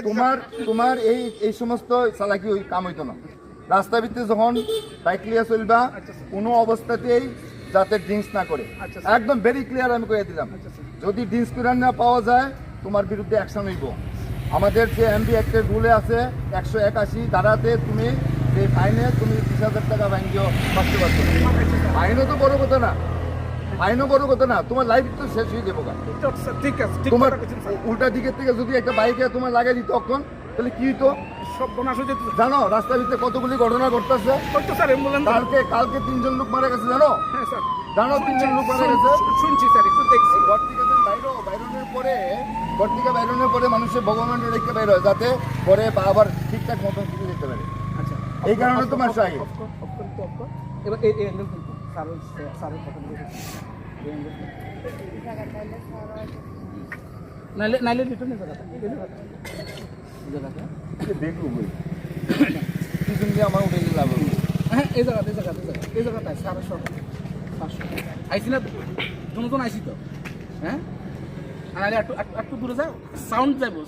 তোমার তোমার এই এই সমস্ত চালাকি ওই কাম হইতো না। রাস্তা ভিত্তি যখন বাইক লিয়ে চলবা কোনো অবস্থাতেই যাতে ড্রিঙ্কস না করে, একদম ভেরি ক্লিয়ার আমি কয়ে দিলাম। যদি ড্রিঙ্কস করে না পাওয়া যায় তোমার বিরুদ্ধে অ্যাকশন হইব। আমাদের যে এমবি অ্যাক্টের রুলে আছে 181 ধারাতে তুমি যে ফাইনে তুমি 20,000 টাকা ফাইন দিও বাঁচতে পারছো না। ফাইনও তো বড় কথা না, ফাইনও বড় কথা না, তোমার লাইফ তো শেষ হয়ে যাবো। ঠিক আছে, তোমার উল্টা দিকের থেকে যদি একটা বাইকে তোমার লাগাই দিত তখন তাহলে কি হইতো? সব বনাশ হয়ে যেত। জানো রাস্তার ভিতরে কতগুলি ঘটনা ঘটতেছে। হয়তো স্যার অ্যাম্বুলেন্স কালকে 3 জন লোক মারা গেছে জানো? হ্যাঁ স্যার জানো 3 জন লোক মারা গেছে। শুনছি স্যার, একটু দেখছি। ঘর থেকে বাইরনের পরে মানুষের ভগবানের রেখে বাইর হয় যাতে পরে আবার ঠিকঠাক মতন ফিরে যেতে পারে। আচ্ছা, এই কারণে তোমার চাই এবার এই অ্যাঙ্গেল কিন্তু স্যারের কথা বলে নাইলে রিটার্ন জায়গাটা দেখবো বই পিছন দিয়ে আমার উঠে লাভ হবে। হ্যাঁ এই জায়গাটায় সাড়ে 600 আইসি না দুজন আইসি তো। হ্যাঁ আর একটু দূরে যাও, সাউন্ড যাবো।